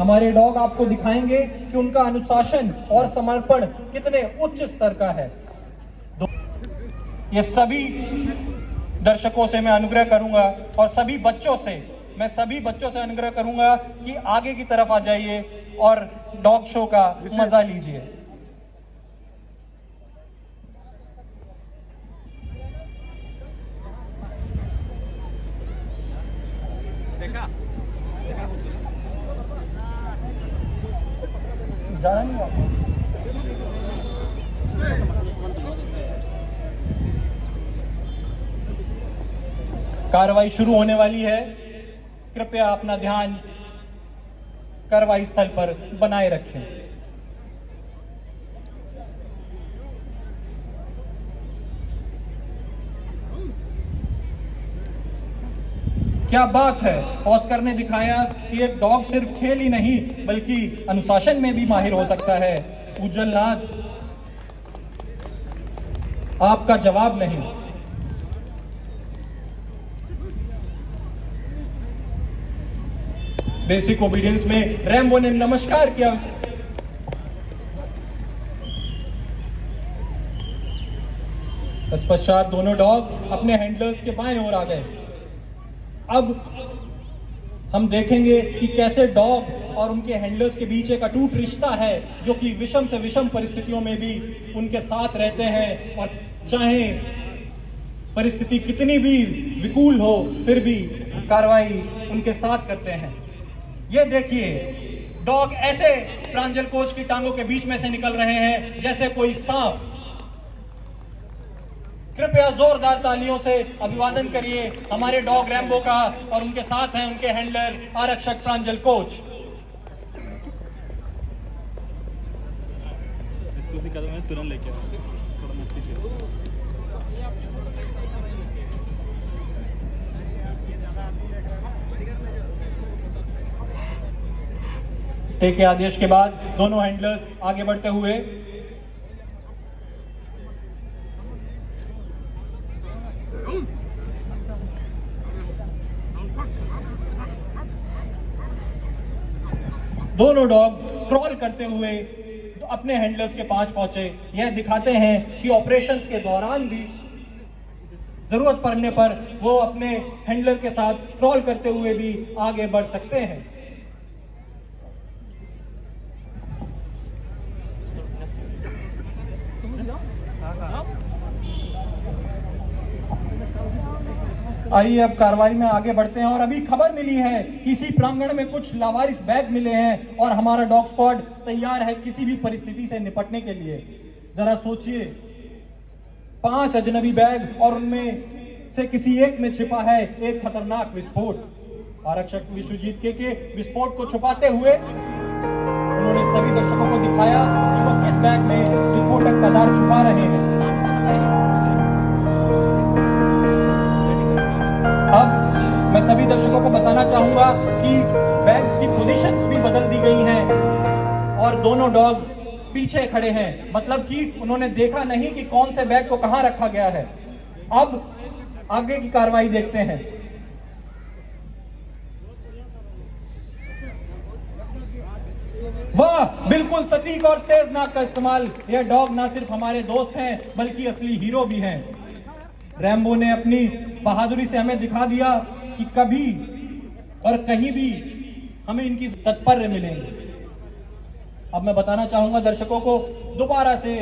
हमारे डॉग आपको दिखाएंगे कि उनका अनुशासन और समर्पण कितने उच्च स्तर का है। ये सभी दर्शकों से मैं अनुग्रह करूंगा और सभी बच्चों से अनुग्रह करूंगा कि आगे की तरफ आ जाइए और डॉग शो का मजा लीजिए। जाना नहीं आपको। कार्रवाई शुरू होने वाली है। कृपया अपना ध्यान कार्रवाई स्थल पर बनाए रखें। क्या बात है, ऑस्कर ने दिखाया कि एक डॉग सिर्फ खेल ही नहीं बल्कि अनुशासन में भी माहिर हो सकता है। उज्जवल नाथ, आपका जवाब नहीं। बेसिक ओबीडियंस में रैम्बो ने नमस्कार किया। तत्पश्चात दोनों डॉग अपने हैंडलर्स के बाएं ओर आ गए। अब हम देखेंगे कि कैसे डॉग और उनके हैंडलर्स के बीच एक अटूट रिश्ता है जो कि विषम से विषम परिस्थितियों में भी उनके साथ रहते हैं और चाहे परिस्थिति कितनी भी विकूल हो फिर भी कार्रवाई उनके साथ करते हैं। ये देखिए, डॉग ऐसे प्रांजल कोच की टांगों के बीच में से निकल रहे हैं जैसे कोई सांप। कृपया जोरदार तालियों से अभिवादन करिए हमारे डॉग रैम्बो का और उनके साथ हैं उनके हैंडलर आरक्षक प्रांजल कोच। तुरंत लेके स्टे के आदेश के बाद दोनों हैंडलर्स आगे बढ़ते हुए दोनों डॉग्स क्रॉल करते हुए अपने हैंडलर्स के पास पहुंचे। यह दिखाते हैं कि ऑपरेशंस के दौरान भी जरूरत पड़ने पर वो अपने हैंडलर के साथ क्रॉल करते हुए भी आगे बढ़ सकते हैं। आइए अब कार्रवाई में आगे बढ़ते हैं और अभी खबर मिली है कि इसी प्रांगण में कुछ लावारिस बैग मिले हैं और हमारा डॉग स्क्वाड तैयार है किसी भी परिस्थिति से निपटने के लिए। जरा सोचिए, 5 अजनबी बैग और उनमें से किसी एक में छिपा है एक खतरनाक विस्फोट। आरक्षक विश्वजीत के विस्फोट को छुपाते हुए उन्होंने सभी दर्शकों को दिखाया कि वो किस बैग में विस्फोटक पदार्थ छुपा रहे हैं। अब मैं सभी दर्शकों को बताना चाहूंगा कि बैग्स की पोजीशंस भी बदल दी गई हैं और दोनों डॉग्स पीछे खड़े हैं, मतलब कि उन्होंने देखा नहीं कि कौन से बैग को कहां रखा गया है। अब आगे की कार्रवाई देखते हैं। वाह, बिल्कुल सटीक और तेज नाक का इस्तेमाल। यह डॉग ना सिर्फ हमारे दोस्त हैं बल्कि असली हीरो भी हैं। रैम्बो ने अपनी बहादुरी से हमें दिखा दिया कि कभी और कहीं भी हमें इनकी तत्पर्य मिलेंगे। अब मैं बताना चाहूंगा दर्शकों को, दोबारा से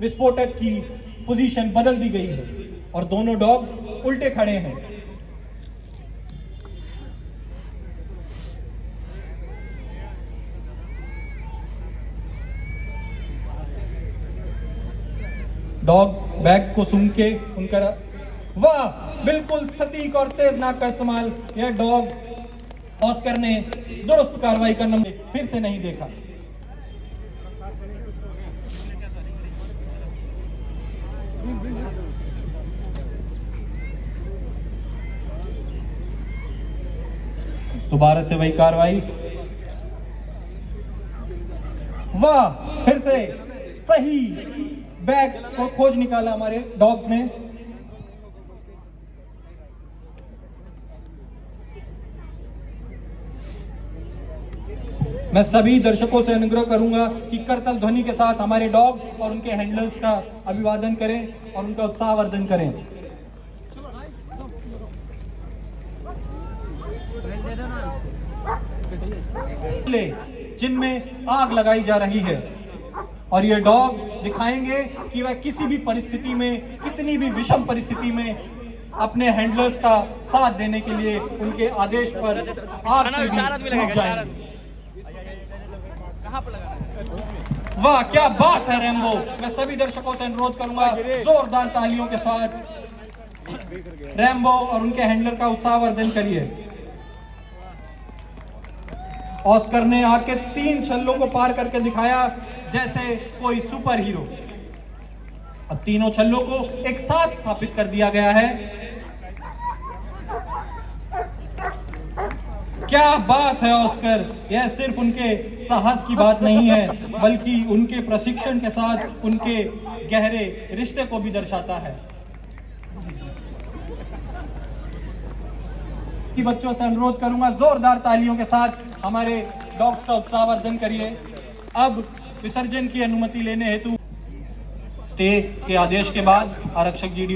विस्फोटक की पोजीशन बदल दी गई है और दोनों डॉग्स उल्टे खड़े हैं। डॉग्स बैग को सूंघ के उनका, वाह, बिल्कुल सटीक और तेज नाक का इस्तेमाल। यह डॉग ऑस्कर ने दुरुस्त कार्रवाई करना फिर से नहीं देखा। दोबारा से वही कार्रवाई, वाह, फिर से सही बैग को खोज निकाला हमारे डॉग्स ने। मैं सभी दर्शकों से अनुग्रह करूंगा कि करतल ध्वनि के साथ हमारे डॉग्स और उनके हैंडलर्स का अभिवादन करें और उनका उत्साहवर्धन करें। जिनमें आग लगाई जा रही है और ये डॉग दिखाएंगे कि वह किसी भी परिस्थिति में, कितनी भी विषम परिस्थिति में अपने हैंडलर्स का साथ देने के लिए उनके आदेश पर आग से भी डूब जाएंगे। वाह क्या बात है रैम्बो। मैं सभी दर्शकों से अनुरोध करूंगा जोरदार तालियों के साथ रैम्बो और उनके हैंडलर का उत्साहवर्धन करिए। ऑस्कर ने आके 3 छल्लों को पार करके दिखाया जैसे कोई सुपर हीरो। अब तीनों छल्लों को एक साथ स्थापित कर दिया गया है। क्या बात है ऑस्कर। यह सिर्फ उनके साहस की बात नहीं है बल्कि उनके प्रशिक्षण के साथ उनके गहरे रिश्ते को भी दर्शाता है। बच्चों से अनुरोध करूंगा जोरदार तालियों के साथ हमारे डॉग्स का उत्साहवर्धन करिए। अब विसर्जन की अनुमति लेने हेतु स्टे के आदेश के बाद आरक्षक जीडी